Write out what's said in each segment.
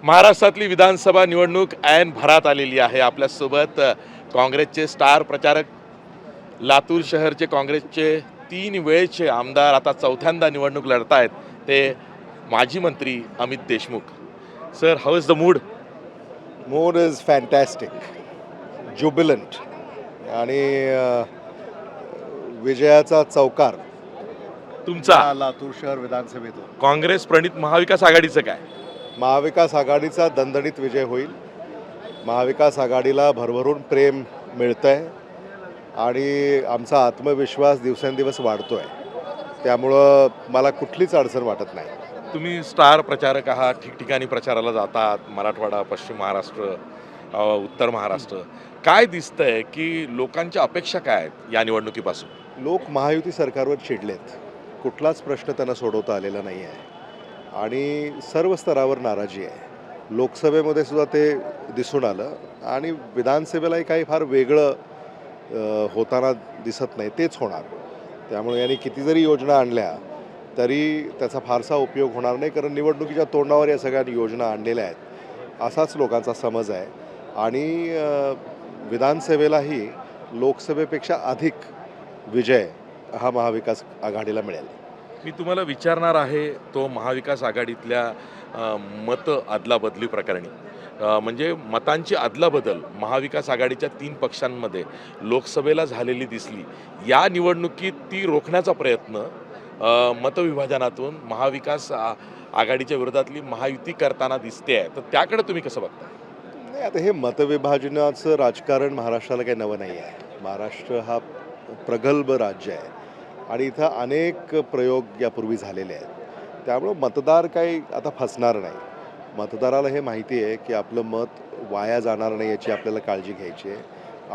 महाराष्ट्रातली विधानसभा निवडणूक ऐन भरात आलेली आहे. आपल्यासोबत काँग्रेसचे स्टार प्रचारक, लातूर शहरचे काँग्रेसचे 3 वेळचे आमदार आता चौथ्यांदा निवडणूक लढतायत, ते माजी मंत्री Amit Deshmukh. Sir, how is the mood? Mood is fantastic, Jubilant आणि विजयाचा चौकार तुमचा लातूर शहर विधानसभेतून. काँग्रेस प्रणित महाविकास आघाडीचं काय? महाविकास आघाडीचा दणदणीत विजय होईल. महाविकास आघाडीला भरभरून प्रेम मिळतं आहे आणि आमचा आत्मविश्वास दिवसेंदिवस वाढतो आहे. त्यामुळं मला कुठलीच अडचण वाटत नाही. तुम्ही स्टार प्रचारक आहात, ठिकठिकाणी प्रचाराला जातात, मराठवाडा, पश्चिम महाराष्ट्र, उत्तर महाराष्ट्र. काय दिसतंय की लोकांच्या अपेक्षा काय आहेत या निवडणुकीपासून? लोक महायुती सरकारवर चिडलेत. कुठलाच प्रश्न त्यांना सोडवता आलेला नाही आहे आणि सर्व स्तरावर नाराजी आहे. लोकसभेमध्ये सुद्धा ते दिसून आलं आणि विधानसभेलाही काही फार वेगळं होताना दिसत नाही. तेच होणार. त्यामुळे यांनी किती जरी योजना आणल्या तरी त्याचा फारसा उपयोग होणार नाही, कारण निवडणुकीच्या तोंडावर या सगळ्या योजना आणलेल्या आहेत असाच लोकांचा समज आहे. आणि विधानसभेलाही लोकसभेपेक्षा अधिक विजय हा महाविकास आघाडीला मिळेल. मी तुम्हाला विचारणार आहे तो महाविकास आघाडीतल्या मत अदलाबदली प्रकरणी. म्हणजे मतांची अदलाबदल महाविकास आघाडीच्या 3 पक्षांमध्ये लोकसभेला झालेली दिसली. या निवडणुकीत ती रोखण्याचा प्रयत्न मतविभाजनातून महाविकास आघाडीच्या विरोधातली महायुती करताना दिसते आहे. तर त्याकडे तुम्ही कसं बघता? नाही, आता हे मतविभाजनाचं राजकारण महाराष्ट्राला काही नवं नाही आहे. महाराष्ट्र हा प्रगल्भ राज्य आहे आणि इथं अनेक प्रयोग यापूर्वी झालेले आहेत. त्यामुळं मतदार काही आता फसणार नाही. मतदाराला हे माहिती आहे की आपलं मत वाया जाणार नाही याची आपल्याला काळजी घ्यायची आहे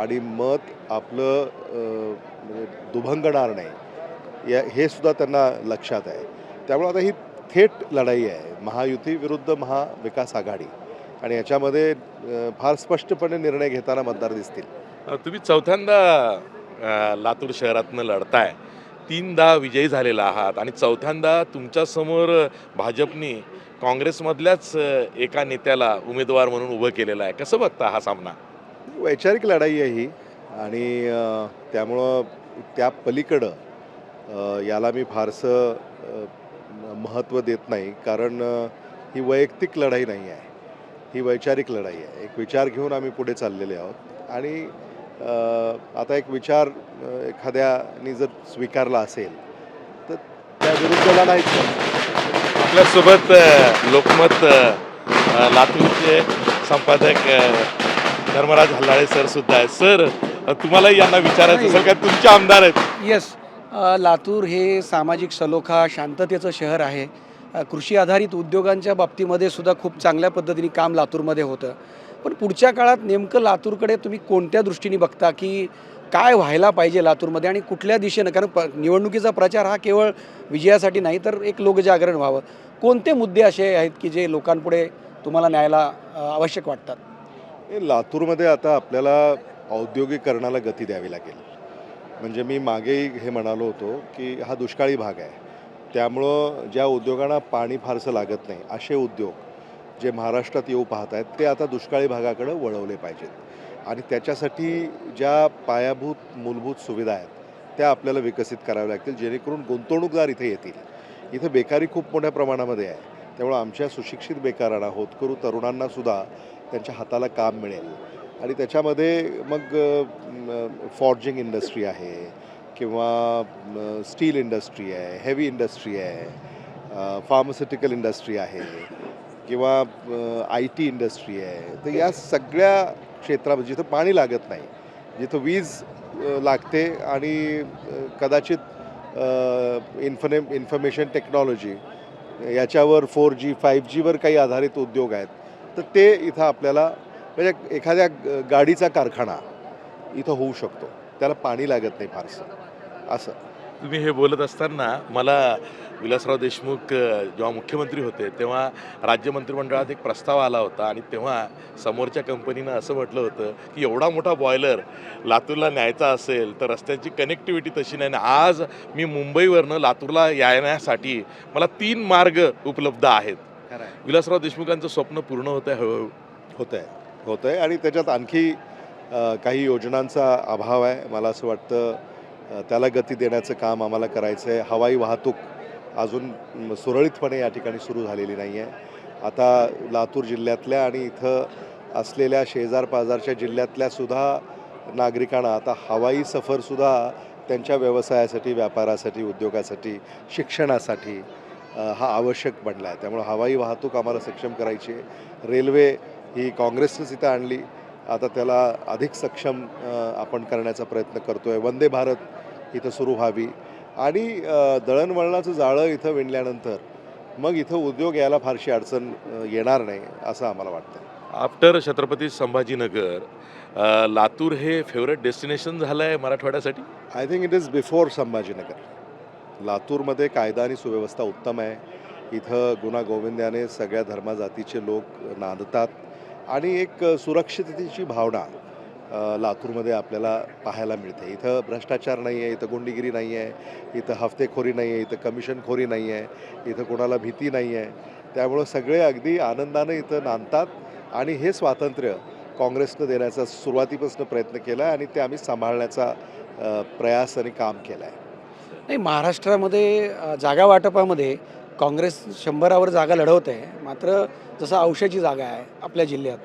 आणि मत आपलं म्हणजे दुभंगणार नाही हे सुद्धा त्यांना लक्षात आहे. त्यामुळे आता ही थेट लढाई आहे, महायुती विरुद्ध महाविकास आघाडी, आणि याच्यामध्ये फार स्पष्टपणे निर्णय घेताना मतदार दिसतील. तुम्ही चौथ्यांदा लातूर शहरातनं लढताय, 3दा विजयी झालेला आहात आणि चौथ्यांदा तुमच्यासमोर भाजपनी काँग्रेसमधल्याच एका नेत्याला उमेदवार म्हणून उभं केलेलं आहे. कसं बघता हा सामना? वैचारिक लढाई आहे ही आणि त्यामुळं त्या पलीकडं याला मी फारसं महत्त्व देत नाही, कारण ही वैयक्तिक लढाई नाही आहे, ही वैचारिक लढाई आहे. एक विचार घेऊन आम्ही पुढे चाललेले आहोत आणि आता एक विचार एखाद्याने जर स्वीकारला असेल तर त्या विरुद्धला नाहीच. आपल्यासोबत लोकमत लातूरचे संपादक धर्मराज हल्लाळे सर सुद्धा आहेत. सर, तुम्हाला यांना विचारायचं असेल का, तुमचे आमदार आहेत? येस, लातूर हे सामाजिक सलोखा, शांततेचं शहर आहे. कृषी आधारित उद्योगांच्या बाबतीमध्ये सुद्धा खूप चांगल्या पद्धतीने काम लातूरमध्ये होतं. पण पुढच्या काळात नेमकं लातूरकडे तुम्ही कोणत्या दृष्टीने बघता, की काय व्हायला पाहिजे लातूरमध्ये आणि कुठल्या दिशेनं? कारण निवडणुकीचा प्रचार हा केवळ विजयासाठी नाही, तर एक लोकजागरण व्हावं. कोणते मुद्दे असे आहेत की जे लोकांपुढे तुम्हाला न्यायला आवश्यक वाटतात? लातूरमध्ये आता आपल्याला औद्योगिकरणाला गती द्यावी लागेल. म्हणजे मी मागेही हे म्हणालो होतो की हा दुष्काळी भाग आहे. त्यामुळं ज्या उद्योगांना पाणी फारसं लागत नाही असे उद्योग जे महाराष्ट्रात येऊ पाहत आहेत ते आता दुष्काळी भागाकडे वळवले पाहिजेत आणि त्याच्यासाठी ज्या पायाभूत मूलभूत सुविधा आहेत त्या आपल्याला विकसित कराव्या लागतील, जेणेकरून गुंतवणूकदार इथे येतील. इथे बेकारी खूप मोठ्या प्रमाणामध्ये आहे. त्यामुळं आमच्या सुशिक्षित बेकारांना, होतकरू तरुणांनासुद्धा त्यांच्या हाताला काम मिळेल आणि त्याच्यामध्ये मग फॉर्जिंग इंडस्ट्री आहे किंवा स्टील इंडस्ट्री आहे, हेवी इंडस्ट्री आहे, फार्मास्युटिकल इंडस्ट्री आहे किंवा IT इंडस्ट्री आहे. तर या सगळ्या क्षेत्रामध्ये जिथं पाणी लागत नाही, जिथं वीज लागते आणि कदाचित इन्फॉर्मेशन टेक्नॉलॉजी याच्यावर 4G 5Gवर काही आधारित उद्योग आहेत, तर ते इथं आपल्याला म्हणजे एखाद्या गाडीचा कारखाना इथं होऊ शकतो, त्याला पाणी लागत नाही फारसं असं. तुम्ही हे बोलत असताना मला विलासराव देशमुख जेव्हा मुख्यमंत्री होते तेव्हा राज्य मंत्रिमंडळात एक प्रस्ताव आला होता आणि तेव्हा समोरच्या कंपनीनं असं म्हटलं होतं की एवढा मोठा बॉयलर लातूरला न्यायचा असेल तर रस्त्यांची कनेक्टिव्हिटी तशी नाही. आज मी मुंबईवरनं लातूरला येण्यासाठी मला 3 मार्ग उपलब्ध आहेत. खरं आहे. विलासराव देशमुखांचं स्वप्न पूर्ण होत आहे हळूहळू. होतं आहे आणि त्याच्यात आणखी काही योजनांचा अभाव आहे. मला असं वाटतं त्याला गती देण्याचं काम आम्हाला करायचं आहे. हवाई वाहतूक अजून सुरळीतपणे या ठिकाणी सुरू झालेली नाही आहे. आता लातूर जिल्ह्यातल्या आणि इथं असलेल्या शेजारपाजारच्या जिल्ह्यातल्या सुद्धा नागरिकांना आता हवाई सफरसुद्धा त्यांच्या व्यवसायासाठी, व्यापारासाठी, उद्योगासाठी, शिक्षणासाठी हा आवश्यक बनला आहे. त्यामुळे हवाई वाहतूक आम्हाला सक्षम करायची आहे. रेल्वे ही काँग्रेसनंच इथं आणली, आता त्याला अधिक सक्षम आपण करण्याचा प्रयत्न करतो आहे. वंदे भारत इथं सुरू व्हावी आणि दळणवळणाचं जाळं इथं विणल्यानंतर मग इथं उद्योग यायला फारशी अडचण येणार नाही असं आम्हाला वाटतं. आफ्टर छत्रपती संभाजीनगर लातूर हे फेवरेट डेस्टिनेशन झालं आहे मराठवाड्यासाठी. I think it is before Sambhajinagar. लातूरमध्ये कायदा आणि सुव्यवस्था उत्तम आहे. इथं गुण्यागोविंदाने सगळ्या धर्मजातीचे लोक नांदतात आणि एक सुरक्षिततेची भावना लातूरमध्ये आपल्याला पाहायला मिळते. इथं भ्रष्टाचार नाही आहे, इथं गुंडगिरी नाही आहे, इथं हफ्तेखोरी नाही आहे, इथं कमिशनखोरी नाही आहे, इथं कोणाला भीती नाही आहे. त्यामुळं सगळे अगदी आनंदानं इथं नांदतात आणि हे स्वातंत्र्य काँग्रेसनं देण्याचा सुरुवातीपासून प्रयत्न केला आहे आणि ते आम्ही सांभाळण्याचा प्रयास आणि काम केलं आहे. नाही, महाराष्ट्रामध्ये जागा वाटपामध्ये काँग्रेस 100वर जागा लढवत आहे. मात्र जसं औशाची जागा आहे आपल्या जिल्ह्यात,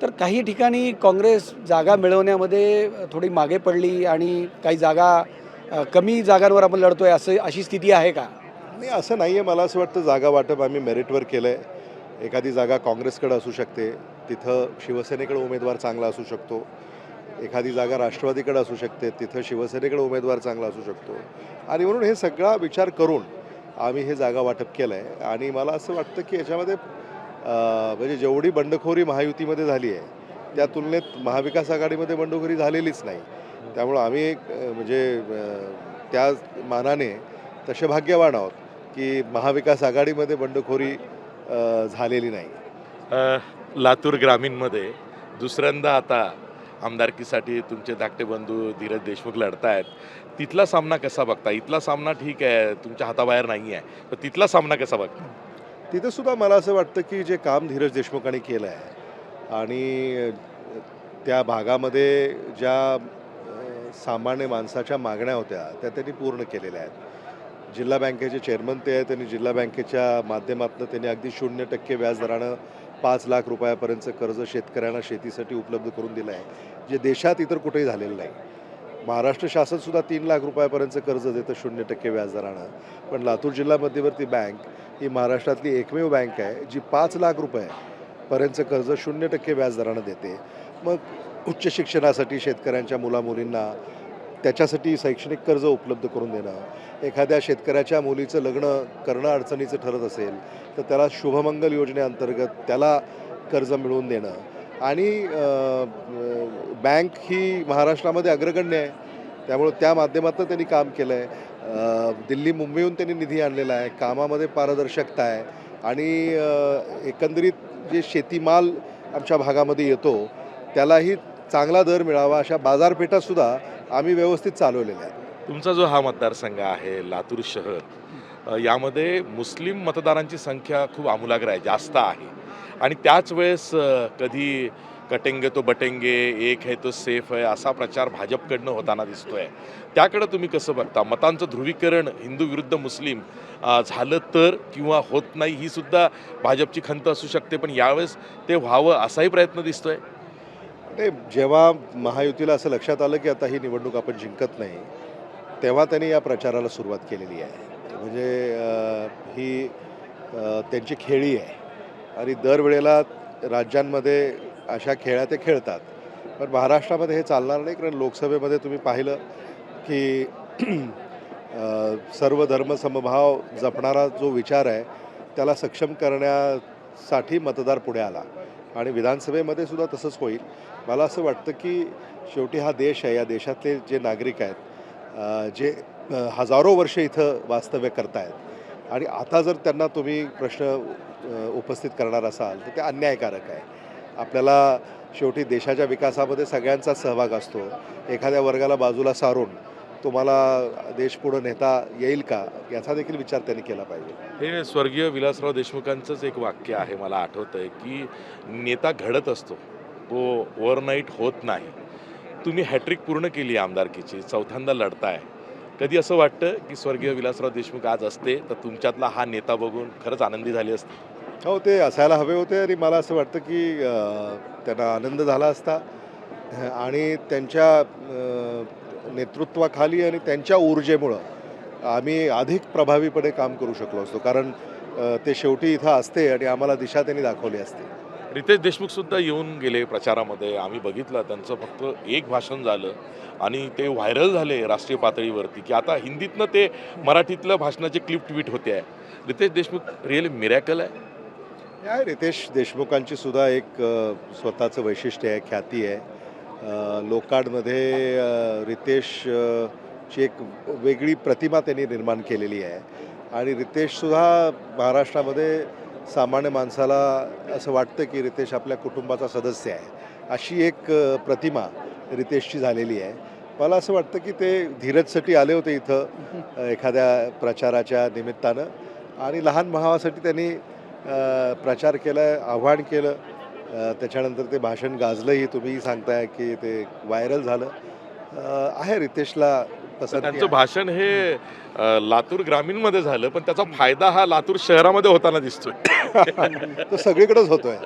तर काही ठिकाणी काँग्रेस जागा मिळवण्यामध्ये थोडी मागे पडली आणि काही जागा कमी जागांवर आपण लढतोय अशी स्थिती आहे का? नाही, असं नाही आहे. मला असं वाटतं जागा वाटप आम्ही मेरिटवर केलं आहे. एखादी जागा काँग्रेसकडे असू शकते, तिथं शिवसेनेकडे उमेदवार चांगला असू शकतो. एखादी जागा राष्ट्रवादीकडे असू शकते, तिथं शिवसेनेकडे उमेदवार चांगला असू शकतो आणि म्हणून हे सगळा विचार करून आम्ही हे जागा वाटप केलं आहे. आणि मला असं वाटतं की याच्यामध्ये म्हणजे जेवढी बंडखोरी महायुतीमध्ये झाली आहे त्या तुलनेत महाविकास आघाडीमध्ये बंडखोरी झालेलीच नाही. त्यामुळं आम्ही त्या मानाने तसे भाग्यवान आहोत की महाविकास आघाडीमध्ये बंडखोरी झालेली नाही. लातूर ग्रामीणमध्ये दुसऱ्यांदा आता आमदारकीसाठी तुमचे धाकटे बंधू धीरज देशमुख लढत आहेत. तिथला सामना कसा बघता? इथला सामना ठीक आहे, तुमच्या हाताबाहेर नाही आहे, तर तिथला सामना कसा बघता? तिथं सुद्धा मला असं वाटतं की जे काम धीरज देशमुखांनी केलं आहे आणि त्या भागामध्ये ज्या सामान्य माणसाच्या मागण्या होत्या त्या त्यांनी पूर्ण केलेल्या आहेत. जिल्हा बँकेचे चेअरमन ते आहेत, त्यांनी जिल्हा बँकेच्या माध्यमातून त्यांनी अगदी 0% व्याजदरानं 5 लाख रुपयापर्यंतचं कर्ज शेतकऱ्यांना शेतीसाठी उपलब्ध करून दिलं आहे, जे देशात इतर कुठेही झालेलं नाही. महाराष्ट्र शासनसुद्धा 3 लाख रुपयापर्यंतचं कर्ज देतं 0% व्याजदरानं. पण लातूर जिल्हा मध्यवर्ती बँक ही महाराष्ट्रातली एकमेव बँक आहे जी 5 लाख रुपयापर्यंतचं कर्ज 0% व्याजदरानं देते. मग उच्च शिक्षणासाठी शेतकऱ्यांच्या मुलामुलींना त्याच्यासाठी शैक्षणिक कर्ज उपलब्ध करून देणं, एखाद्या शेतकऱ्याच्या मुलीचं लग्न करणं अडचणीचं ठरत असेल तर त्याला शुभमंगल योजनेअंतर्गत त्याला कर्ज मिळवून देणं आणि बँक ही महाराष्ट्रामध्ये अग्रगण्य आहे. त्यामुळं त्या माध्यमातून त्यांनी काम केलं आहे. दिल्ली मुंबईहून त्यांनी निधी आणलेला आहे. कामामध्ये पारदर्शकता आहे आणि एकंदरीत जे शेतीमाल आमच्या भागामध्ये येतो त्यालाही चांगला दर मिळावा अशा बाजारपेठासुद्धा आम्ही व्यवस्थित चालवलेल्या आहेत. तुमचा जो हा मतदारसंघ आहे लातूर शहर, यामध्ये मुस्लिम मतदारांची संख्या खूप आमूलाग्र आहे, जास्त आहे. आणि त्याच वेळेस कधी कटेंगे तो बटेंगे, एक है तो सेफ है असा प्रचार भाजपकडनं होताना दिसतोय. त्याकडे तुम्ही कसं बघता? मतांचं ध्रुवीकरण हिंदू विरुद्ध मुस्लिम झालं तर किंवा होत नाही ही सुद्धा भाजपची खंत असू शकते, पण यावेळेस ते व्हावं असाही प्रयत्न दिसतोय. ते जेव्हा महायुतीला असं लक्षात आलं की आता ही निवडणूक आपण जिंकत नाही, तेव्हा त्यांनी या प्रचाराला सुरुवात केलेली आहे. म्हणजे ही त्यांची खेळी आहे आणि दरवेळेला राज्यांमध्ये अशा खेळ्या ते खेळतात. पण महाराष्ट्रामध्ये हे चालणार नाही, कारण लोकसभेमध्ये तुम्ही पाहिलं की सर्व धर्म समभाव जपणारा जो विचार आहे त्याला सक्षम करण्यासाठी मतदार पुढे आला आणि विधानसभेमध्ये सुद्धा तसंच होईल. मला असं वाटतं की शेवटी हा देश आहे, या देशातले जे नागरिक आहेत जे हजारो वर्ष इथं वास्तव्य करत आहेत आणि आता जर त्यांना तुम्ही प्रश्न उपस्थित करणार असाल तर ते अन्यायकारक आहे. आपल्याला शेवटी देशाच्या विकासामध्ये सगळ्यांचा सहभाग असतो. एखाद्या वर्गाला बाजूला सारून तुम्हाला देश पुढे नेता येईल का, याचा देखील विचार त्यांनी केला पाहिजे. हे स्वर्गीय विलासराव देशमुखांचंच एक वाक्य आहे, मला आठवतं आहे की नेता घडत असतो, तो ओव्हरनाईट होत नाही. तुम्ही हॅट्रिक पूर्ण केली आहे आमदारकीची, चौथ्यांदा लढताय. कधी असं वाटतं की स्वर्गीय विलासराव देशमुख आज असते तर तुमच्यातला हा नेता बघून खरंच आनंदी झाली असते? हो, ते असायला हवे होते आणि मला असं वाटतं की त्यांना आनंद झाला असता आणि त्यांच्या नेतृत्वाखाली आणि त्यांच्या ऊर्जेमुळं आम्ही अधिक प्रभावीपणे काम करू शकलो असतो. कारण ते शेवटी इथं असते आणि आम्हाला दिशा त्यांनी दाखवली असते. रितेश देशमुख सुद्धा येऊन गेले प्रचारामध्ये, आम्ही बघितलं त्यांचं फक्त एक भाषण झालं आणि ते व्हायरल झाले राष्ट्रीय पातळीवरती की आता हिंदीतनं ते मराठीतल्या भाषणाचे क्लिप ट्विट होते आहे. रितेश देशमुख रिअली मिरॅकल आहे. आहे रितेश देशमुखांची सुद्धा एक स्वतःचं वैशिष्ट्य आहे, ख्याती आहे. लोकांमध्ये ची एक वेगळी प्रतिमा त्यांनी निर्माण केलेली आहे आणि रितेशसुद्धा महाराष्ट्रामध्ये सामान्य माणसाला असं वाटतं की रितेश आपल्या कुटुंबाचा सदस्य आहे, अशी एक प्रतिमा रितेशची झालेली आहे. मला असं वाटतं की ते धीरजसाठी आले होते इथं एखाद्या प्रचाराच्या निमित्तानं आणि लहान भावासाठी त्यांनी प्रचार केला, आव्हान केलं. त्याच्यानंतर ते भाषण गाजलंही, तुम्हीही सांगताय की ते व्हायरल झालं. आहे रितेशला पसंती त्यांचं आहे. भाषण हे लातूर ग्रामीणमध्ये झालं, पण त्याचा फायदा हा लातूर शहरामध्ये होताना दिसतोय. तो सगळीकडेच होतोय.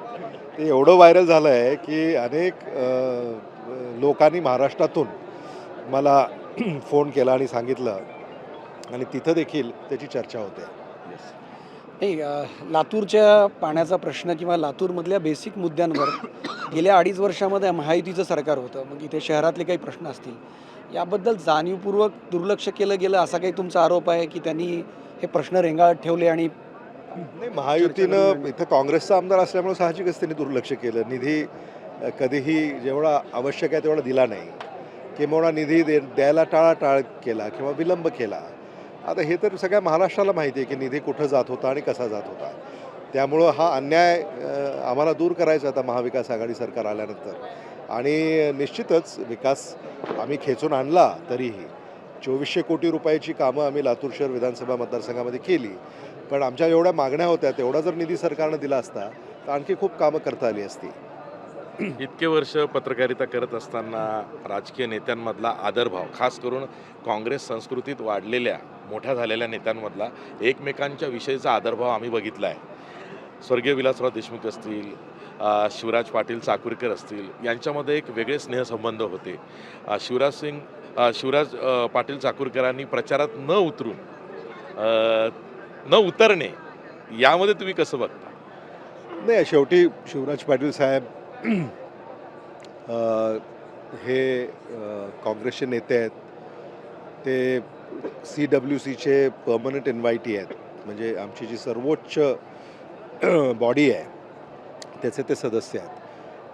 ते एवढं व्हायरल झालं आहे की अनेक लोकांनी महाराष्ट्रातून मला फोन केला आणि सांगितलं आणि तिथं देखील त्याची चर्चा होते. नाही, लातूरच्या पाण्याचा प्रश्न किंवा लातूरमधल्या बेसिक मुद्द्यांवर गेल्या 2.5 वर्षामध्ये महायुतीचं सरकार होतं. मग इथे शहरातले काही प्रश्न असतील, याबद्दल जाणीवपूर्वक दुर्लक्ष केलं गेलं असा काही तुमचा आरोप आहे की त्यांनी हे प्रश्न रेंगाळत ठेवले आणि नाही, महायुतीनं इथं काँग्रेसचा आमदार असल्यामुळे साहजिकच त्यांनी दुर्लक्ष केलं. निधी कधीही जेवढा आवश्यक आहे तेवढा दिला नाही, किंवा निधी द्यायला टाळाटाळ केला किंवा विलंब केला. आता हे तर सगळ्या महाराष्ट्राला माहिती आहे की निधी कुठं जात होता आणि कसा जात होता. त्यामुळं हा अन्याय आम्हाला दूर करायचा आता महाविकास आघाडी सरकार आल्यानंतर आणि निश्चितच विकास आम्ही खेचून आणला. तरीही 2400 कोटी रुपयाची कामं आम्ही लातूर शहर विधानसभा मतदारसंघामध्ये केली, पण आमच्या एवढ्या मागण्या होत्या तेवढा जर निधी सरकारनं दिला असता तर आणखी खूप कामं करता आली असती. इतके वर्ष पत्रकारिता करत असताना राजकीय नेत्यांमधला आदरभाव, खास करून काँग्रेस संस्कृतीत वाढलेल्या मोठ्या झालेल्या नेत्यांमधला एकमेकांच्या विषयीचा आदरभाव आम्ही बघितला आहे. स्वर्गीय विलासराव देशमुख असतील, शिवराज पाटील चाकूरकर असतील, यांच्यामध्ये एक वेगळे स्नेहसंबंध होते. शिवराज पाटील चाकूरकरांनी प्रचारात न उतरणे, यामध्ये तुम्ही कसं बघता? नाही, शेवटी शिवराज पाटील साहेब हे काँग्रेसचे नेते आहेत. ते CWCचे पर्मनंट इन्व्हायटी आहेत, म्हणजे आमची जी सर्वोच्च बॉडी आहे त्याचे ते सदस्य आहेत.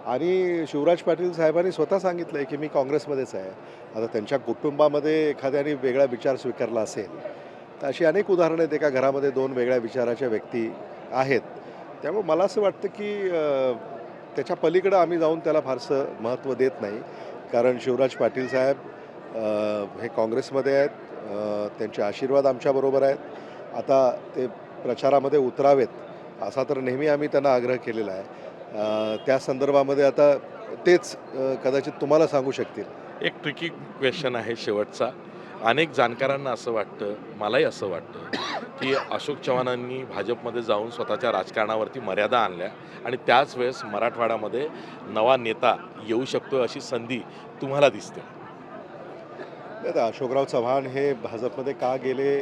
आणि शिवराज पाटील साहेबांनी स्वतः सांगितलं आहे की मी काँग्रेसमध्येच आहे. आता त्यांच्या कुटुंबामध्ये एखाद्याने वेगळा विचार स्वीकारला असेल तर अशी अनेक उदाहरणं आहेत. एका घरामध्ये 2 वेगळ्या विचाराच्या व्यक्ती आहेत. त्यामुळे मला असं वाटतं की त्याच्या पलीकडं आम्ही जाऊन त्याला फारसं महत्त्व देत नाही. कारण शिवराज पाटील साहेब हे काँग्रेसमध्ये आहेत, त्यांचे आशीर्वाद आमच्याबरोबर आहेत. आता ते प्रचारामध्ये उतरावेत असा तर नेहमी आम्ही त्यांना आग्रह केलेला आहे. त्या संदर्भामध्ये आता तेच कदाचित तुम्हाला सांगू शकतील. एक ट्रिकी क्वेश्चन आहे शेवटचा. अनेक जाणकारांना असं वाटतं, मलाही असं वाटतं की अशोक चव्हाणांनी भाजपमध्ये जाऊन स्वतःच्या राजकारणावरती मर्यादा आणल्या आणि त्याच वेळेस मराठवाड्यामध्ये नवा नेता येऊ शकतो अशी संधी तुम्हाला दिसते? आता अशोकराव चव्हाण हे भाजपमध्ये का गेले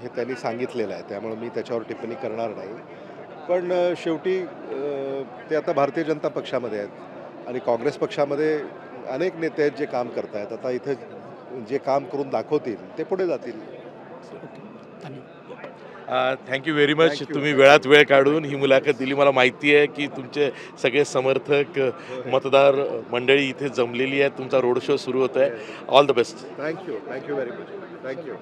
हे त्यांनी सांगितलेलं आहे, त्यामुळे मी त्याच्यावर टिप्पणी करणार नाही. पण शेवटी ते आता भारतीय जनता पक्षामध्ये आहेत आणि काँग्रेस पक्षामध्ये अनेक नेते आहेत जे काम करत आहेत. आता इथं जे काम करून दाखवतील ते पुढे जातील. Thank you very much. Thank you. तुम्ही वेळात वेळ काढून ही मुलाखत दिली. मला माहिती आहे की तुमचे सगळे समर्थक मतदार मंडळी इथे जमलेली आहे. तुमचा रोड शो सुरू होत आहे. All the best. Thank you very much. Thank you.